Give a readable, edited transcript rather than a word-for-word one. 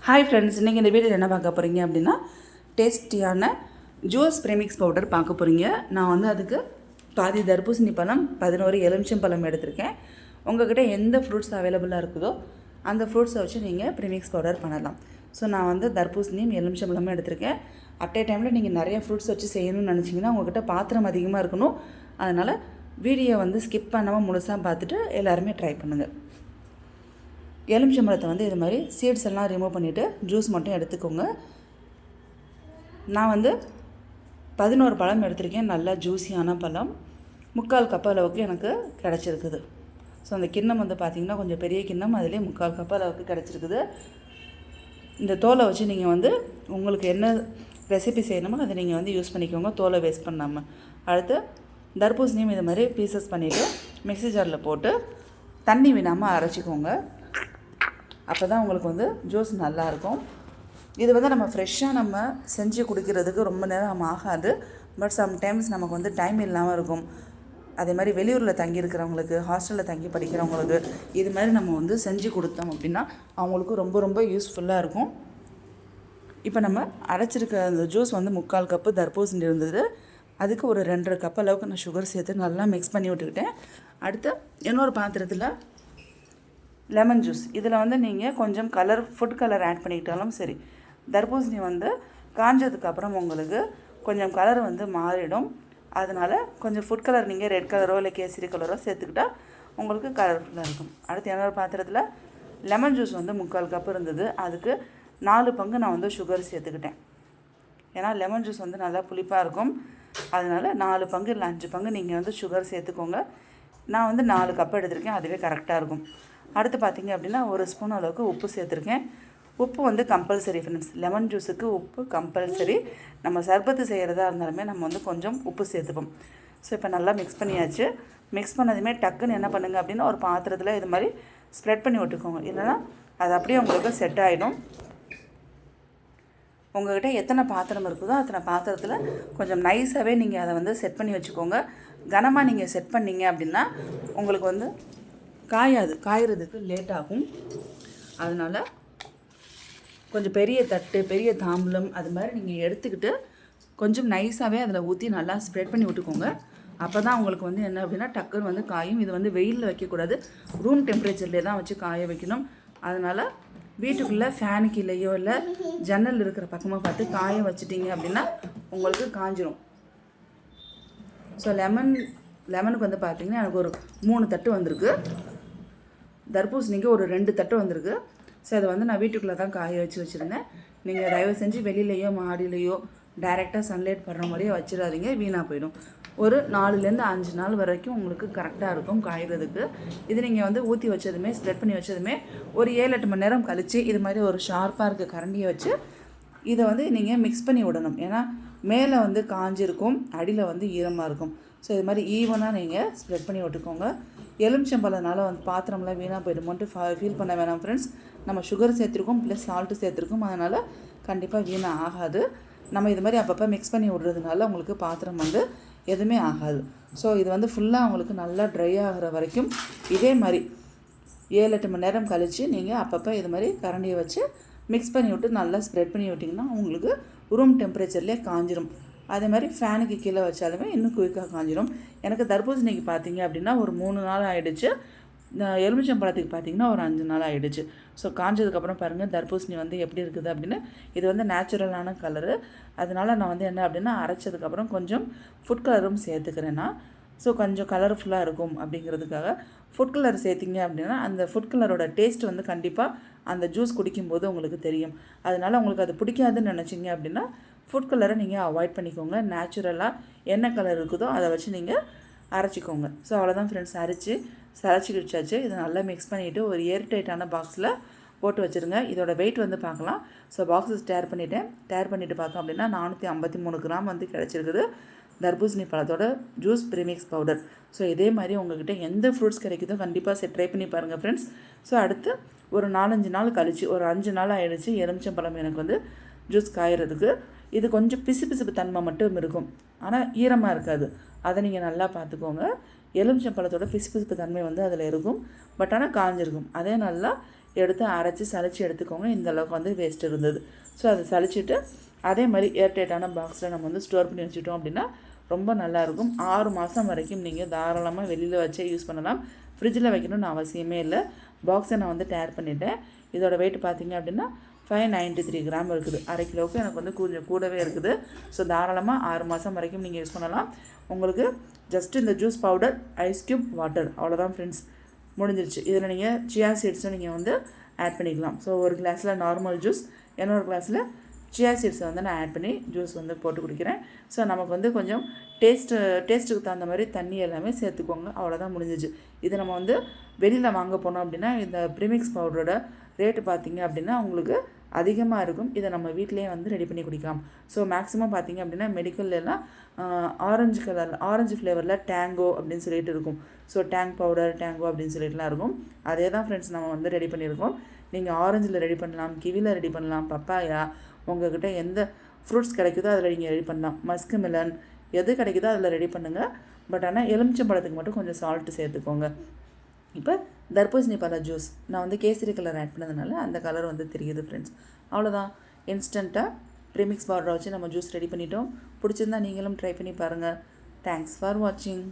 Hi friends, இன்றைக்கி இந்த வீடியோவில் என்ன பார்க்க போகிறீங்க அப்படின்னா டேஸ்டியான ஜூஸ் ப்ரீமிக்ஸ் பவுடர் பார்க்க போகிறீங்க. நான் வந்து அதுக்கு பாதி தர்பூசணி பழம் 11 எலுமிச்சம் பழம் எடுத்திருக்கேன். உங்கள்கிட்ட எந்த ஃப்ரூட்ஸ் அவைலபிளாக இருக்குதோ அந்த ஃப்ரூட்ஸை வச்சு நீங்கள் ப்ரீமிக்ஸ் பவுடர் பண்ணலாம். ஸோ நான் வந்து தர்பூசணியும் எலுமிச்சம் பழமும் எடுத்திருக்கேன். அட் ஏ டைமில் நீங்கள் நிறைய ஃப்ரூட்ஸ் வச்சு செய்யணும்னு நினச்சிங்கன்னா உங்கள்கிட்ட பாத்திரம் அதிகமாக இருக்கணும். அதனால் வீடியோ வந்து ஸ்கிப் பண்ணாமல் முழுசாக பார்த்துட்டு எல்லாருமே ட்ரை பண்ணுங்கள். எலுமிச்சம்பழத்தை வந்து இது மாதிரி சீட்ஸ் எல்லாம் ரிமூவ் பண்ணிவிட்டு ஜூஸ் மட்டும் எடுத்துக்கோங்க. நான் வந்து 11 பழம் எடுத்திருக்கேன். நல்லா ஜூஸியான பழம், 3/4 கப் அளவுக்கு எனக்கு கிடச்சிருக்குது. ஸோ அந்த கிண்ணம் வந்து பார்த்திங்கன்னா கொஞ்சம் பெரிய கிண்ணம், அதிலே 3/4 கப் அளவுக்கு கிடச்சிருக்குது. இந்த தோலை வச்சு நீங்கள் வந்து உங்களுக்கு என்ன ரெசிபி செய்யணுமோ அதை நீங்கள் வந்து யூஸ் பண்ணிக்கோங்க, தோலை வேஸ்ட் பண்ணாமல். அடுத்து தர்பூசணியும் இது மாதிரி பீசஸ் பண்ணிவிட்டு மிக்ஸி ஜாரில் போட்டு தண்ணி விடாமல் அரைச்சிக்கோங்க. அப்போ தான் உங்களுக்கு வந்து ஜூஸ் நல்லாயிருக்கும். இது வந்து நம்ம ஃப்ரெஷ்ஷாக நம்ம செஞ்சு குடிக்கிறதுக்கு ரொம்ப நேரம் ஆகாது. பட் சம்டைம்ஸ் நமக்கு வந்து டைம் இல்லாமல் இருக்கும். அதே மாதிரி வெளியூரில் தங்கியிருக்கிறவங்களுக்கு, ஹாஸ்டலில் தங்கி படிக்கிறவங்களுக்கு இது மாதிரி நம்ம வந்து செஞ்சு கொடுத்தோம் அப்படின்னா அவங்களுக்கு ரொம்ப ரொம்ப யூஸ்ஃபுல்லாக இருக்கும். இப்போ நம்ம அரைச்சிருக்க அந்த ஜூஸ் வந்து 3/4 கப்பு தர்பூசணி இருந்தது. அதுக்கு ஒரு 2.5 கப் அளவுக்கு நான் சுகர் சேர்த்து நல்லா மிக்ஸ் பண்ணி விட்டுக்கிட்டேன். அடுத்து இன்னொரு பாத்திரத்தில் லெமன் ஜூஸ், இதில் வந்து நீங்கள் கொஞ்சம் ஃபுட் கலர் ஆட் பண்ணிக்கிட்டாலும் சரி. தர்பூசணி வந்து காஞ்சதுக்கப்புறம் உங்களுக்கு கொஞ்சம் கலர் வந்து மாறிடும். அதனால் கொஞ்சம் ஃபுட் கலர் நீங்கள் ரெட் கலரோ இல்லை கேசரி கலரோ சேர்த்துக்கிட்டால் உங்களுக்கு கலர்ஃபுல்லாக இருக்கும். அடுத்து இன்னொரு பாத்திரத்தில் லெமன் ஜூஸ் வந்து 3/4 கப் இருந்தது. அதுக்கு 4 பங்கு நான் வந்து சுகர் சேர்த்துக்கிட்டேன். ஏன்னா லெமன் ஜூஸ் வந்து நல்லா புளிப்பாக இருக்கும். அதனால் 4 பங்கு இல்லை 5 பங்கு நீங்கள் வந்து சுகர் சேர்த்துக்கோங்க. நான் வந்து 4 கப் எடுத்திருக்கேன், அதுவே கரெக்டாக இருக்கும். அடுத்து பார்த்திங்க அப்படின்னா 1 ஸ்பூன் அளவுக்கு உப்பு சேர்த்துருக்கேன். உப்பு வந்து கம்பல்சரி ஃப்ரெண்ட்ஸ், லெமன் ஜூஸுக்கு உப்பு கம்பல்சரி. நம்ம சர்பத்து செய்கிறதா இருந்தாலுமே நம்ம வந்து கொஞ்சம் உப்பு சேர்த்துப்போம். ஸோ இப்போ நல்லா மிக்ஸ் பண்ணியாச்சு. மிக்ஸ் பண்ணதுமே டக்குன்னு என்ன பண்ணுங்கள் அப்படின்னா ஒரு பாத்திரத்தில் இது மாதிரி ஸ்ப்ரெட் பண்ணி விட்டுக்கோங்க. இல்லைன்னா அது அப்படியே உங்களுக்கு செட் ஆகிடும். உங்கள்கிட்ட எத்தனை பாத்திரம் இருக்குதோ அத்தனை பாத்திரத்தில் கொஞ்சம் நைஸாகவே நீங்கள் அதை வந்து செட் பண்ணி வச்சுக்கோங்க. கனமாக நீங்கள் செட் பண்ணிங்க அப்படின்னா உங்களுக்கு வந்து காயறதுக்கு லேட் ஆகும். அதனால் கொஞ்சம் பெரிய தட்டு, பெரிய தாம்பூலம் அது மாதிரி நீங்கள் எடுத்துக்கிட்டு கொஞ்சம் நைஸாகவே அதில் ஊற்றி நல்லா ஸ்ப்ரெட் பண்ணி விட்டுக்கோங்க. அப்போ தான் உங்களுக்கு வந்து என்ன அப்படின்னா டக்குன்னு வந்து காயும். இது வந்து வெயிலில் வைக்கக்கூடாது, ரூம் டெம்பரேச்சர்லேயே தான் வச்சு காய வைக்கணும். அதனால் வீட்டுக்குள்ளே ஃபேனுக்கு இல்லையோ இல்லை ஜன்னல் இருக்கிற பக்கமாக பார்த்து காய வச்சிட்டிங்க அப்படின்னா உங்களுக்கு காஞ்சிரும். ஸோ லெமனுக்கு வந்து பார்த்திங்கன்னா எனக்கு ஒரு 3 தட்டு வந்திருக்கு. தர்பூசணிக்கு ஒரு 2 தட்டு வந்திருக்கு. ஸோ அதை வந்து நான் வீட்டுக்குள்ளே தான் காய வச்சுருந்தேன். நீங்கள் தயவு செஞ்சு வெளியிலையோ மாடியிலையோ டைரெக்டாக சன்லைட் படுற மாதிரியே வச்சிடாதீங்க, வீணாக போயிடும். ஒரு 4லேருந்து 5 நாள் வரைக்கும் உங்களுக்கு கரெக்டாக இருக்கும் காய்கிறதுக்கு. இது நீங்கள் வந்து ஊற்றி வச்சதுமே ஸ்ப்ரெட் பண்ணி வச்சதுமே ஒரு 7-8 மணி நேரம் கழித்து இது மாதிரி ஒரு ஷார்ப்பாக இருக்க கரண்டியை வச்சு இதை வந்து நீங்கள் மிக்ஸ் பண்ணி விடணும். ஏன்னா மேலே வந்து காஞ்சிருக்கும், அடியில் வந்து ஈரமாக இருக்கும். ஸோ இது மாதிரி ஈவனாக நீங்கள் ஸ்ப்ரெட் பண்ணி விட்டுக்கோங்க. எலுமிச்சம்பழனால வந்து பாத்திரம்லாம் வீணாக போய்டுமோன்ட்டு ஃபீல் பண்ண வேணாம் ஃப்ரெண்ட்ஸ். நம்ம சுகர் சேர்த்துருக்கோம், ப்ளஸ் சால்ட்டு சேர்த்துருக்கோம். அதனால் கண்டிப்பாக வீணாக ஆகாது. நம்ம இது மாதிரி அப்பப்போ மிக்ஸ் பண்ணி விடுறதுனால உங்களுக்கு பாத்திரம் வந்து எதுவுமே ஆகாது. ஸோ இது வந்து ஃபுல்லாக உங்களுக்கு நல்லா ட்ரை ஆகிற வரைக்கும் இதே மாதிரி 7-8 மணி நேரம் கழித்து நீங்கள் அப்பப்போ இது மாதிரி கரண்டியை வச்சு மிக்ஸ் பண்ணி விட்டு நல்லா ஸ்ப்ரெட் பண்ணி விட்டிங்கன்னா உங்களுக்கு ரூம் டெம்பரேச்சர்லேயே காஞ்சிரும். அதே மாதிரி ஃபேனுக்கு கீழே வச்சாலுமே இன்னும் குயிக்காக காஞ்சிடும். எனக்கு தர்பூசணிக்கு பார்த்தீங்க அப்படின்னா ஒரு 3 நாள் ஆகிடுச்சு. எலுமிச்சம்பழத்துக்கு பார்த்திங்கன்னா ஒரு 5 நாள் ஆகிடுச்சு. ஸோ காஞ்சதுக்கப்புறம் பாருங்கள் தர்பூசணி வந்து எப்படி இருக்குது அப்படின்னு. இது வந்து நேச்சுரலான கலரு. அதனால் நான் வந்து என்ன அப்படின்னா அரைச்சதுக்கப்புறம் கொஞ்சம் ஃபுட் கலரும் சேர்த்துக்கிறேன்னா ஸோ கொஞ்சம் கலர்ஃபுல்லாக இருக்கும் அப்படிங்கிறதுக்காக. ஃபுட் கலர் சேர்த்திங்க அப்படின்னா அந்த ஃபுட் கலரோட டேஸ்ட் வந்து கண்டிப்பாக அந்த ஜூஸ் குடிக்கும்போது உங்களுக்கு தெரியும். அதனால் உங்களுக்கு அது பிடிக்காதுன்னு நினச்சிங்க அப்படின்னா ஃபுட் கலரை நீங்கள் அவாய்ட் பண்ணிக்கோங்க. நேச்சுரலாக என்ன கலர் இருக்குதோ அதை வச்சு நீங்கள் அரைச்சிக்கோங்க. ஸோ அவ்வளோதான் ஃப்ரெண்ட்ஸ், சரைச்சி வச்சாச்சு. இதை நல்லா மிக்ஸ் பண்ணிவிட்டு ஒரு ஏர்டைட்டான பாக்ஸில் போட்டு வச்சுருங்க. இதோட வெயிட் வந்து பார்க்கலாம். ஸோ பாக்ஸஸ் டேர் பண்ணிவிட்டு பார்க்கலாம் அப்படின்னா 453 கிராம் வந்து கிடச்சிருக்குது தர்பூசணி பழத்தோட ஜூஸ் ப்ரீமிக்ஸ் பவுடர். ஸோ இதே மாதிரி உங்கள்கிட்ட எந்த ஃப்ரூட்ஸ் கிடைக்குதோ கண்டிப்பாக ட்ரை பண்ணி பாருங்கள் ஃப்ரெண்ட்ஸ். ஸோ அடுத்து ஒரு 4-5 நாள் கழிச்சு, ஒரு 5 நாள் ஆகிடுச்சு எலுமிச்சம்பழம் எனக்கு வந்து ஜூஸ் காயறதுக்கு. இது கொஞ்சம் பிசு தன்மை மட்டும் இருக்கும், ஆனால் ஈரமாக இருக்காது. அதை நீங்கள் நல்லா பார்த்துக்கோங்க. எலுமிச்சம்பழத்தோட பிசுபிசுப்பு தன்மை வந்து அதில் இருக்கும், பட் ஆனால் காஞ்சிருக்கும். அதே நல்லா எடுத்து அரைச்சி சளிச்சு எடுத்துக்கோங்க. இந்த அளவுக்கு வந்து வேஸ்ட் இருந்தது. ஸோ அதை சளிச்சிட்டு அதே மாதிரி ஏர்டைட்டான பாக்ஸில் நம்ம வந்து ஸ்டோர் பண்ணி வச்சுட்டோம் அப்படின்னா ரொம்ப நல்லாயிருக்கும். 6 மாதம் வரைக்கும் நீங்கள் தாராளமாக வெளியில் வச்சே யூஸ் பண்ணலாம். ஃப்ரிட்ஜில் வைக்கணும்னு அவசியமே இல்லை. பாக்ஸை நான் வந்து டேர் பண்ணிவிட்டேன். இதோட வெயிட் பார்த்திங்க அப்படின்னா 593 கிராம் இருக்குது. அரை கிலோவுக்கு எனக்கு வந்து கொஞ்சம் கூடவே இருக்குது. ஸோ தாராளமாக 6 மாதம் வரைக்கும் நீங்கள் யூஸ் பண்ணலாம். உங்களுக்கு ஜஸ்ட் இந்த juice powder, ice cube, water, அவ்வளோதான் ஃப்ரெண்ட்ஸ், முடிஞ்சிருச்சு. இதில் நீங்கள் சியா சீட்ஸும் நீங்கள் வந்து ஆட் பண்ணிக்கலாம். ஸோ ஒரு கிளாஸில் நார்மல் ஜூஸ், இன்னொரு கிளாஸில் சியா சீட்ஸை வந்து நான் ஆட் பண்ணி ஜூஸ் வந்து போட்டு குடிக்கிறேன். ஸோ நமக்கு வந்து கொஞ்சம் டேஸ்ட்டுக்கு தகுந்த மாதிரி தண்ணி எல்லாமே சேர்த்துக்கோங்க. அவ்வளோதான், முடிஞ்சிச்சு. இது நம்ம வந்து வெளியில் வாங்க போனோம் அப்படின்னா இந்த ப்ரீமிக்ஸ் பவுடரோட ரேட்டு பார்த்திங்க அப்படின்னா உங்களுக்கு அதிகமாக இருக்கும். இதை நம்ம வீட்டிலேயே வந்து ரெடி பண்ணி குடிக்கலாம். ஸோ மேக்ஸிமம் பார்த்திங்க அப்படின்னா மெடிக்கல்லாம் ஆரஞ்சு ஃப்ளேவரில் டேங்கோ அப்படின்னு சொல்லிட்டு இருக்கும். ஸோ டேங் பவுடர், டேங்கோ அப்படின்னு சொல்லிட்டுலாம் இருக்கும். அதே தான் ஃப்ரெண்ட்ஸ் நம்ம வந்து ரெடி பண்ணியிருக்கோம். நீங்கள் ஆரஞ்சில் ரெடி பண்ணலாம், கிவியில் ரெடி பண்ணலாம், பப்பாயா, உங்கள்கிட்ட எந்த ஃப்ரூட்ஸ் கிடைக்குதோ அதில் நீங்கள் ரெடி பண்ணலாம். மஸ்க் மெலன் எது கிடைக்குதோ அதில் ரெடி பண்ணுங்கள். பட் ஆனால் எலுமிச்சம்பழத்துக்கு மட்டும் கொஞ்சம் சால்ட்டு சேர்த்துக்கோங்க. இப்போ தர்பூசணி பழ ஜூஸ் நான் வந்து கேசரி கலர் ஆட் பண்ணதுனால அந்த கலர் வந்து தெரியுது ஃப்ரெண்ட்ஸ். அவ்வளோதான், இன்ஸ்டண்ட்டாக ப்ரீமிக்ஸ் பவுடரை வச்சு நம்ம ஜூஸ் ரெடி பண்ணிட்டோம். பிடிச்சிருந்தா நீங்களும் ட்ரை பண்ணி பாருங்கள். தேங்க்ஸ் ஃபார் வாட்சிங்.